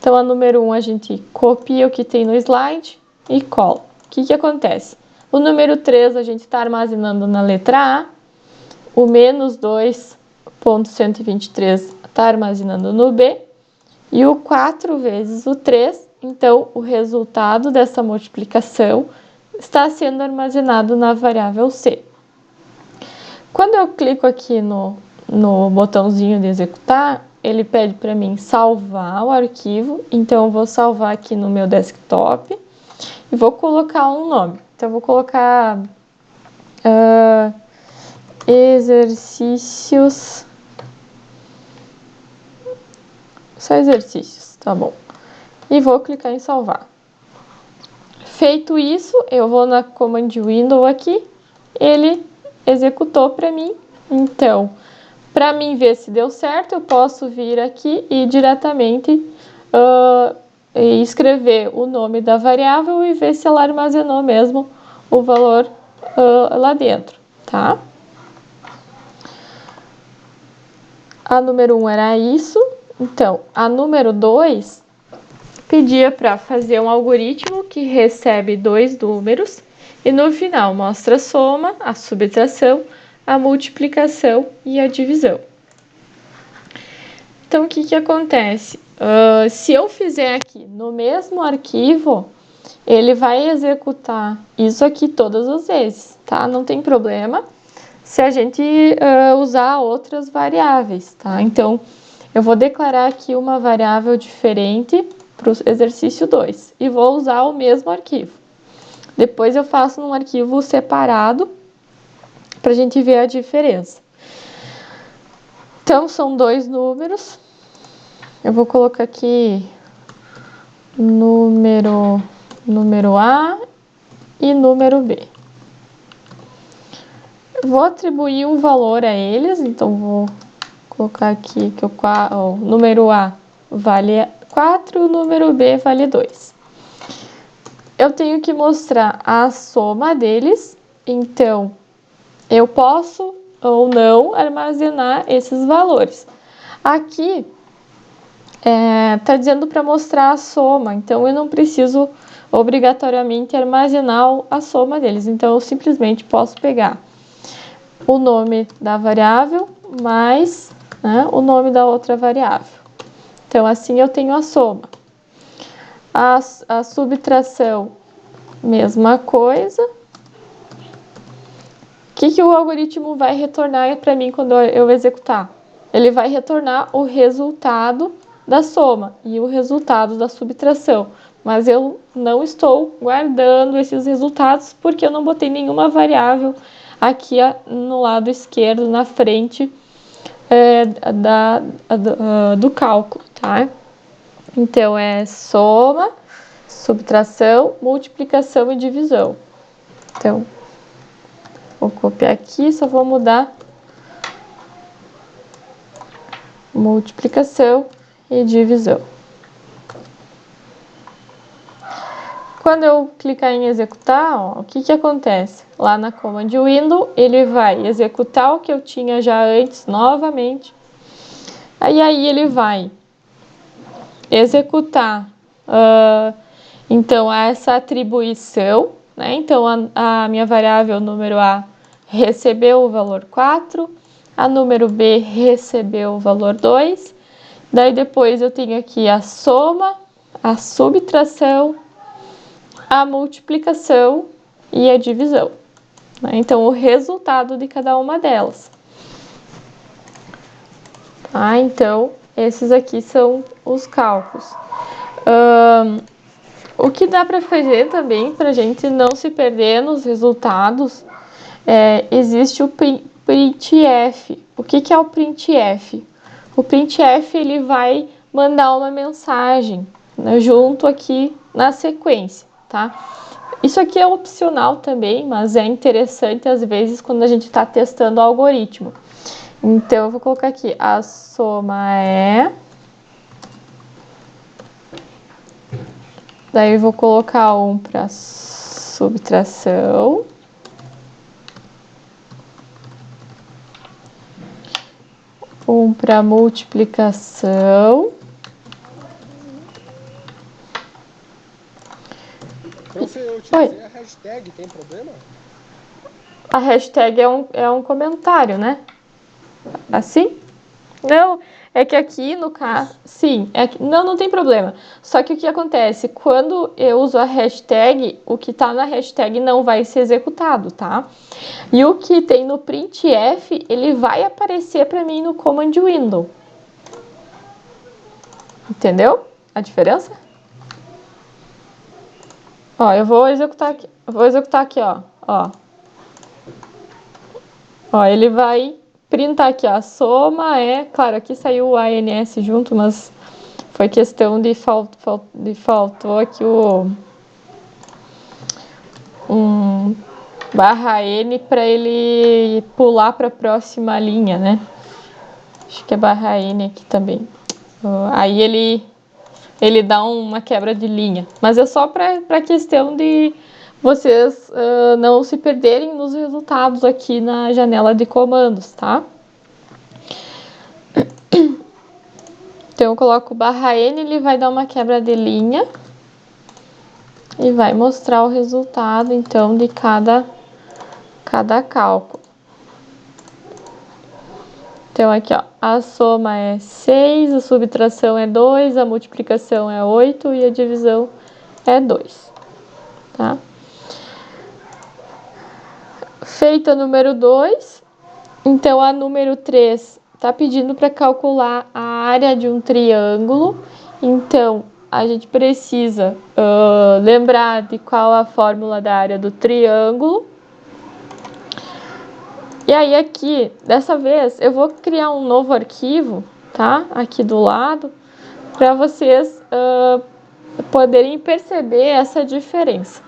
Então, a número 1 a gente copia o que tem no slide e cola. O que acontece? O número 3 a gente está armazenando na letra A, o menos 2,123 está armazenando no B, e o 4 vezes o 3, então o resultado dessa multiplicação está sendo armazenado na variável C. Quando eu clico aqui no botãozinho de executar, ele pede para mim salvar o arquivo, então eu vou salvar aqui no meu desktop e vou colocar um nome. Então eu vou colocar exercícios, só exercícios, tá bom. E vou clicar em salvar. Feito isso, eu vou na Command Window aqui, ele executou para mim. Então, para mim ver se deu certo, eu posso vir aqui e diretamente escrever o nome da variável e ver se ela armazenou mesmo o valor lá dentro, tá? A número 1 era isso. Então, a número 2 pedia para fazer um algoritmo que recebe 2 números e no final mostra a soma, a subtração, a multiplicação e a divisão. Então, o que acontece? Se eu fizer aqui no mesmo arquivo, ele vai executar isso aqui todas as vezes, tá? Não tem problema se a gente usar outras variáveis, tá? Então, eu vou declarar aqui uma variável diferente para o exercício 2 e vou usar o mesmo arquivo. Depois eu faço num arquivo separado para a gente ver a diferença. Então, são 2 números. Eu vou colocar aqui número A e número B. Vou atribuir um valor a eles, então vou colocar aqui que o número A vale 4 e o número B vale 2. Eu tenho que mostrar a soma deles, então eu posso ou não armazenar esses valores. Aqui tá dizendo para mostrar a soma, então eu não preciso obrigatoriamente armazenar a soma deles, então eu simplesmente posso pegar o nome da variável mais o nome da outra variável. Então, assim eu tenho a soma. A subtração, mesma coisa. O que o algoritmo vai retornar para mim quando eu executar? Ele vai retornar o resultado da soma e o resultado da subtração. Mas eu não estou guardando esses resultados porque eu não botei nenhuma variável aqui no lado esquerdo, na frente do cálculo, tá? Então, é soma, subtração, multiplicação e divisão. Então, vou copiar aqui, só vou mudar multiplicação e divisão. Quando eu clicar em executar, o que acontece? Lá na Command Window, ele vai executar o que eu tinha já antes novamente. Aí ele vai executar, então, essa atribuição, né? Então, a minha variável número A recebeu o valor 4, a número B recebeu o valor 2, daí depois eu tenho aqui a soma, a subtração, a multiplicação e a divisão, né? Então, o resultado de cada uma delas. Tá? Então, esses aqui são os cálculos. O que dá para fazer também, para a gente não se perder nos resultados, existe o printf. O que é o printf? O printf ele vai mandar uma mensagem, né, junto aqui na sequência, tá? Isso aqui é opcional também, mas é interessante às vezes quando a gente está testando o algoritmo. Então, eu vou colocar aqui, a soma é... Daí, eu vou colocar um para subtração. Um para multiplicação. eu utilizei a hashtag, tem problema? A hashtag é um comentário, né? Assim? Não, é que aqui no caso... Sim, não tem problema. Só que o que acontece? Quando eu uso a hashtag, o que tá na hashtag não vai ser executado, tá? E o que tem no printf, ele vai aparecer para mim no command window. Entendeu a diferença? Ó, eu vou executar aqui, ó. Ó, ele vai printar aqui, ó. A soma é... Claro, aqui saiu o ANS junto, mas foi questão de faltou aqui um /N para ele pular para a próxima linha, né? Acho que é /N aqui também. Aí ele dá uma quebra de linha. Mas é só para questão de vocês não se perderem nos resultados aqui na janela de comandos, tá? Então eu coloco /N, ele vai dar uma quebra de linha e vai mostrar o resultado, então, de cada cálculo. Então aqui, ó, a soma é 6, a subtração é 2, a multiplicação é 8 e a divisão é 2, tá? Feita a número 2, então a número 3 tá pedindo para calcular a área de um triângulo, então a gente precisa lembrar de qual a fórmula da área do triângulo. E aí aqui, dessa vez, eu vou criar um novo arquivo, tá? Aqui do lado, para vocês poderem perceber essa diferença.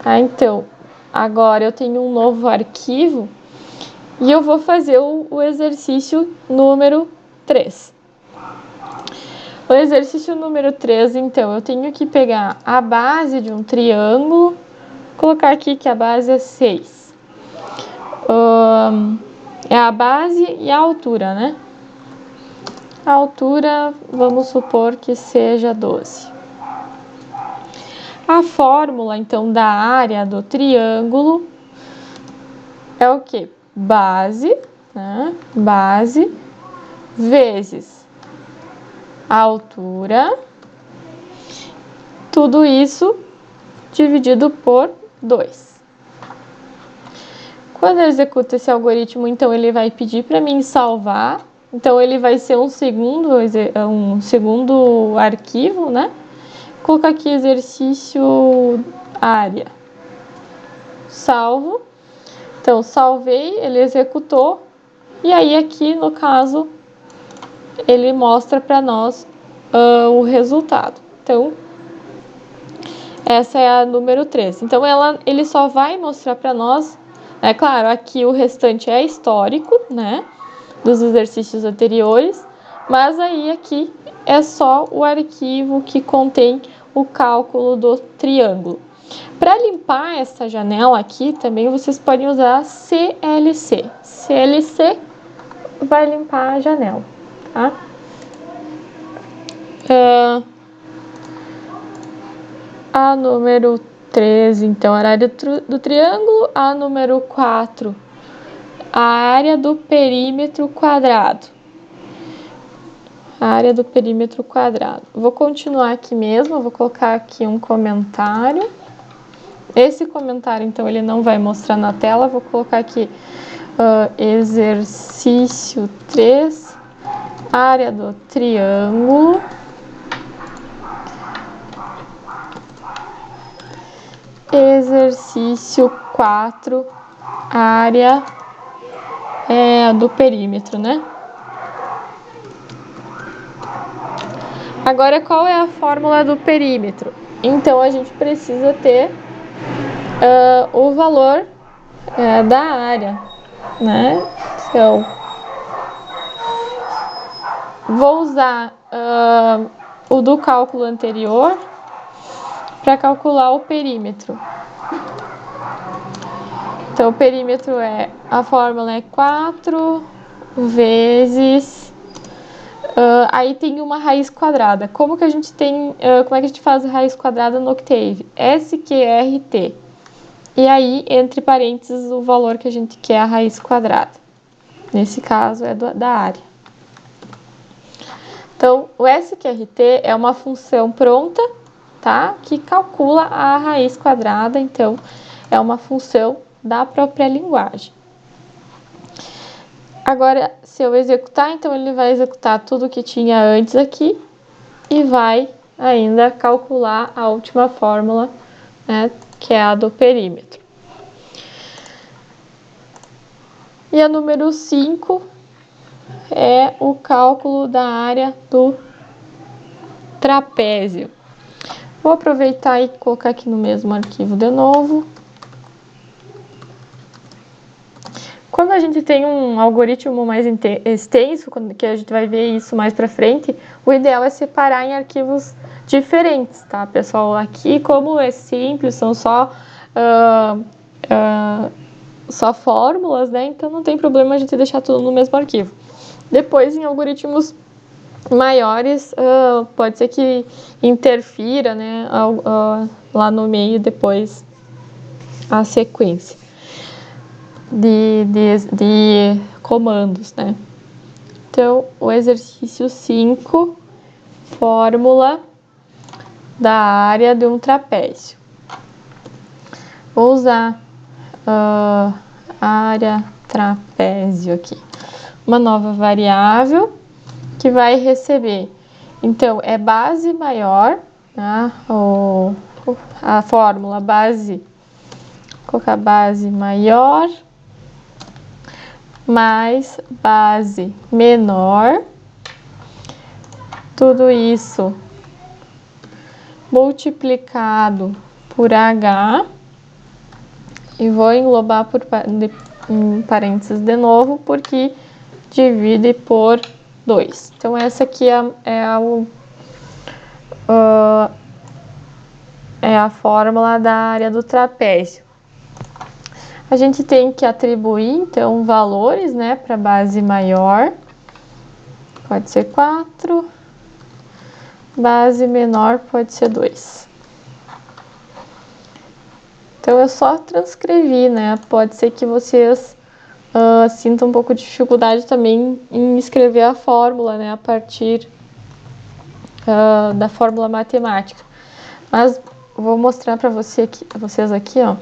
Tá? Então, agora eu tenho um novo arquivo e eu vou fazer o exercício número 3. O exercício número 3, então, eu tenho que pegar a base de um triângulo, colocar aqui que a base é 6. É a base e a altura, né? A altura, vamos supor que seja 12. A fórmula, então, da área do triângulo é o quê? Base, né? Base vezes a altura, tudo isso dividido por 2. Quando eu executo esse algoritmo, então, ele vai pedir para mim salvar. Então, ele vai ser um segundo arquivo, né? Vou colocar aqui exercício área. Salvo. Então, salvei, ele executou. E aí, aqui, no caso, ele mostra para nós o resultado. Então, essa é a número 3. Então, ele só vai mostrar para nós... É claro, aqui o restante é histórico, né, dos exercícios anteriores, mas aí aqui é só o arquivo que contém o cálculo do triângulo. Para limpar essa janela aqui, também vocês podem usar CLC. CLC vai limpar a janela, tá? A número 13, então, a área do triângulo. A número 4, a área do perímetro quadrado. A área do perímetro quadrado. Vou continuar aqui mesmo, vou colocar aqui um comentário. Esse comentário, então, ele não vai mostrar na tela. Vou colocar aqui exercício 3, área do triângulo. Exercício 4, área do perímetro, né? Agora, qual é a fórmula do perímetro? Então, a gente precisa ter o valor da área, né? Então, vou usar o do cálculo anterior para calcular o perímetro. Então, o perímetro a fórmula é 4 vezes Aí tem uma raiz quadrada. Como que a gente tem, como é que a gente faz a raiz quadrada no Octave? SQRT. E aí, entre parênteses, o valor que a gente quer a raiz quadrada. Nesse caso, é da área. Então, o SQRT é uma função pronta, tá? Que calcula a raiz quadrada. Então, é uma função da própria linguagem. Agora, se eu executar, então ele vai executar tudo que tinha antes aqui e vai ainda calcular a última fórmula, né, que é a do perímetro. E a número 5 é o cálculo da área do trapézio. Vou aproveitar e colocar aqui no mesmo arquivo de novo. Quando a gente tem um algoritmo mais extenso, que a gente vai ver isso mais para frente, o ideal é separar em arquivos diferentes, tá, pessoal? Aqui, como é simples, são só fórmulas, né? Então não tem problema a gente deixar tudo no mesmo arquivo. Depois, em algoritmos maiores, pode ser que interfira, né, lá no meio depois a sequência de comandos, né? Então, o exercício 5, fórmula da área de um trapézio. Vou usar área trapézio aqui. Uma nova variável que vai receber. Então, é base maior, né? A fórmula base, vou colocar base maior mais base menor, tudo isso multiplicado por H, e vou englobar em parênteses de novo, porque divide por 2. Então, essa aqui é a fórmula da área do trapézio. A gente tem que atribuir, então, valores, né, para base maior. Pode ser 4. Base menor pode ser 2. Então, eu só transcrevi, né? Pode ser que vocês sintam um pouco de dificuldade também em escrever a fórmula, né, a partir da fórmula matemática. Mas vou mostrar para vocês aqui, ó,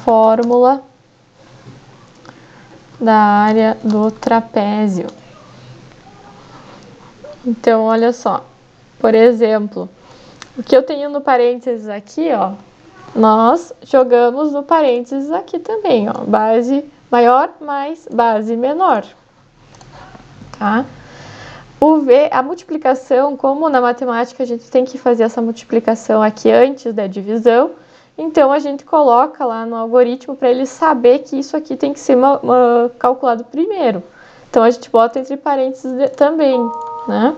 fórmula da área do trapézio. Então, olha só, por exemplo, o que eu tenho no parênteses aqui, ó, nós jogamos no parênteses aqui também, ó, base maior mais base menor, tá? A multiplicação, como na matemática a gente tem que fazer essa multiplicação aqui antes da divisão, então a gente coloca lá no algoritmo para ele saber que isso aqui tem que ser calculado primeiro. Então a gente bota entre parênteses também, né?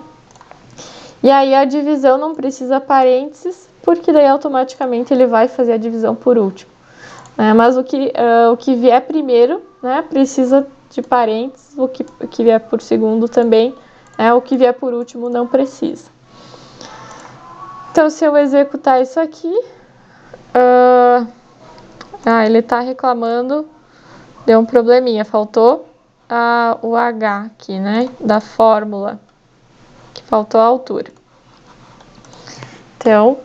E aí a divisão não precisa parênteses, porque daí automaticamente ele vai fazer a divisão por último. Mas o que vier primeiro, né, precisa de parênteses, o que vier por segundo também, o que vier por último não precisa. Então, se eu executar isso aqui, ele está reclamando, deu um probleminha, faltou o H aqui, né, da fórmula, que faltou a altura. Então,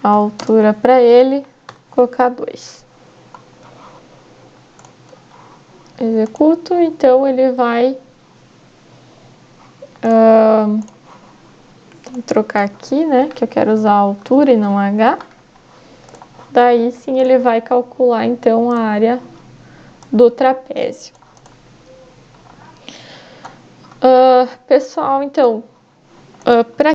a altura para ele, vou colocar 2. Executo, então ele vai vou trocar aqui, né, que eu quero usar a altura e não H. Daí sim ele vai calcular então a área do trapézio. Pessoal, então, para